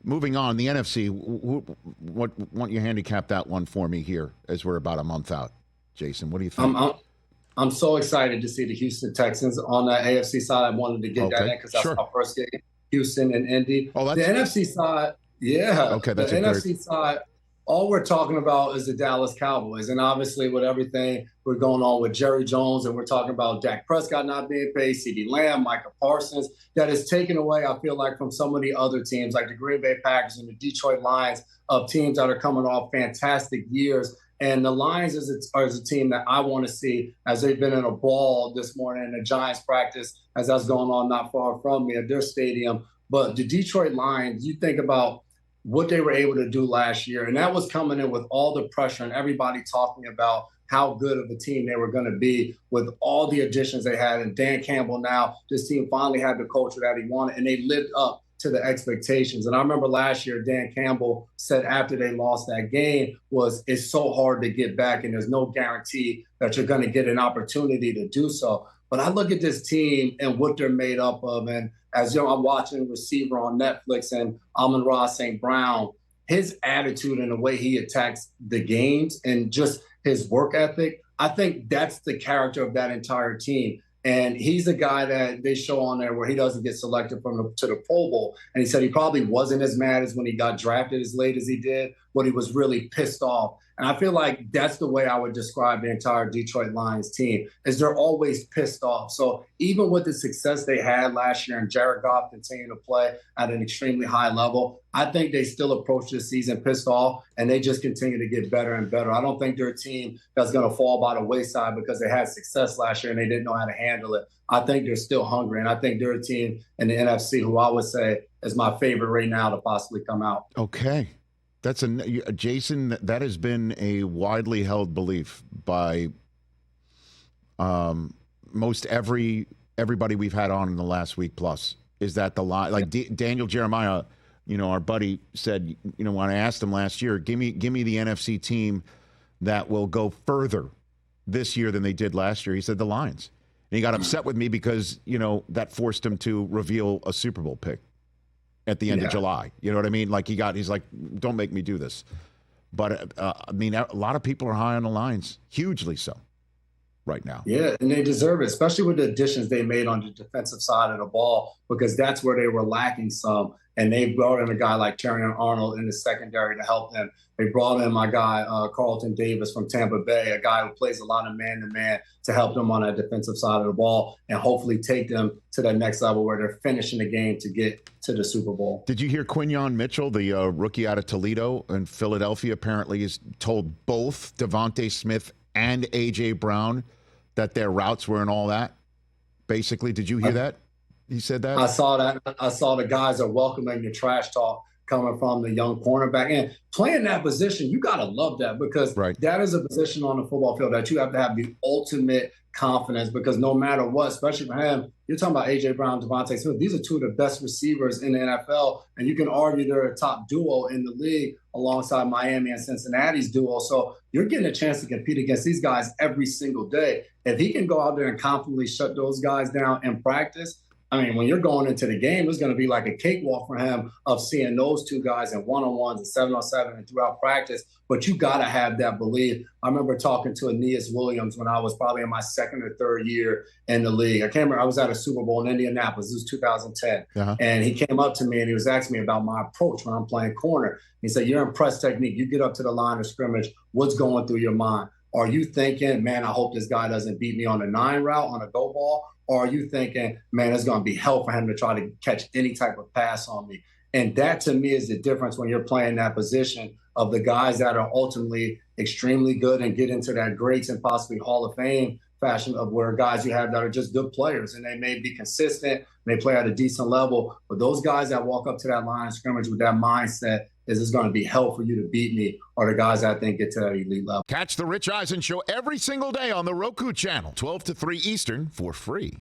moving on, the NFC, what want you to handicap that one for me here as we're about a month out? Jason, what do you think? I'm so excited to see the Houston Texans on the AFC side. I wanted to get that in because that's my first game. Houston and Indy. Oh, the NFC side, Okay, the NFC side, all we're talking about is the Dallas Cowboys. And obviously with everything we're going on with Jerry Jones, and we're talking about Dak Prescott not being paid, CeeDee Lamb, Micah Parsons, that is taken away, I feel like, from some of the other teams like the Green Bay Packers and the Detroit Lions, of teams that are coming off fantastic years. And the Lions is a team that I want to see, as they've been in a brawl this morning in the Giants practice, as that's going on not far from me at their stadium. But the Detroit Lions, you think about what they were able to do last year, and that was coming in with all the pressure and everybody talking about how good of a team they were going to be with all the additions they had. And Dan Campbell now, this team finally had the culture that he wanted, and they lived up to the expectations. And I remember last year, Dan Campbell said after they lost that game it's so hard to get back and there's no guarantee that you're going to get an opportunity to do so. But I look at this team and what they're made up of. And as you know, I'm watching Receiver on Netflix, and Amon-Ra St. Brown, his attitude and the way he attacks the games and just his work ethic, I think that's the character of that entire team. And he's a guy that they show on there where he doesn't get selected to the Pro Bowl. And he said he probably wasn't as mad as when he got drafted as late as he did, but he was really pissed off. And I feel like that's the way I would describe the entire Detroit Lions team, is they're always pissed off. So even with the success they had last year and Jared Goff continuing to play at an extremely high level, I think they still approach this season pissed off, and they just continue to get better and better. I don't think they're a team that's going to fall by the wayside because they had success last year and they didn't know how to handle it. I think they're still hungry, and I think they're a team in the NFC who I would say is my favorite right now to possibly come out. Okay. That's Jason, that has been a widely held belief by most everybody we've had on in the last week plus, is that the line, like Daniel Jeremiah, our buddy said, when I asked him last year, give me the NFC team that will go further this year than they did last year. He said the Lions. And he got upset with me because, that forced him to reveal a Super Bowl pick at the end of July. You know what I mean? Like he's like, don't make me do this. But I mean, a lot of people are high on the Lions, hugely so right now. Yeah, and they deserve it, especially with the additions they made on the defensive side of the ball, because that's where they were lacking some. And they brought in a guy like Terrion Arnold in the secondary to help them. They brought in my guy, Carlton Davis from Tampa Bay, a guy who plays a lot of man-to-man to help them on that defensive side of the ball and hopefully take them to that next level where they're finishing the game to get to the Super Bowl. Did you hear Quinyon Mitchell, the rookie out of Toledo in Philadelphia, apparently has told both Devontae Smith and A.J. Brown that their routes were and all that? Basically, did you hear that? He said that? I saw that. I saw the guys are welcoming the trash talk coming from the young cornerback. And playing that position, you got to love that, because that is a position on the football field that you have to have the ultimate confidence, because no matter what, especially for him, you're talking about A.J. Brown, Devontae Smith. These are two of the best receivers in the NFL, and you can argue they're a top duo in the league alongside Miami and Cincinnati's duo. So you're getting a chance to compete against these guys every single day. If he can go out there and confidently shut those guys down in practice, I mean, when you're going into the game, it's going to be like a cakewalk for him of seeing those two guys in one-on-ones and 7-on-7 and throughout practice. But you got to have that belief. I remember talking to Aeneas Williams when I was probably in my second or third year in the league. I can't remember. I was at a Super Bowl in Indianapolis. This was 2010. And he came up to me and he was asking me about my approach when I'm playing corner. He said, you're in press technique. You get up to the line of scrimmage. What's going through your mind? Are you thinking, man, I hope this guy doesn't beat me on a 9 route on a go ball? Or are you thinking, man, it's going to be hell for him to try to catch any type of pass on me? And that, to me, is the difference when you're playing that position of the guys that are ultimately extremely good and get into that greats and possibly Hall of Fame fashion, of where guys you have that are just good players and they may be consistent and they play at a decent level. But those guys that walk up to that line of scrimmage with that mindset, is it's going to be hell for you to beat me, or the guys that I think get to that elite level. Catch the Rich Eisen Show every single day on the Roku channel, 12 to 3 Eastern, for free.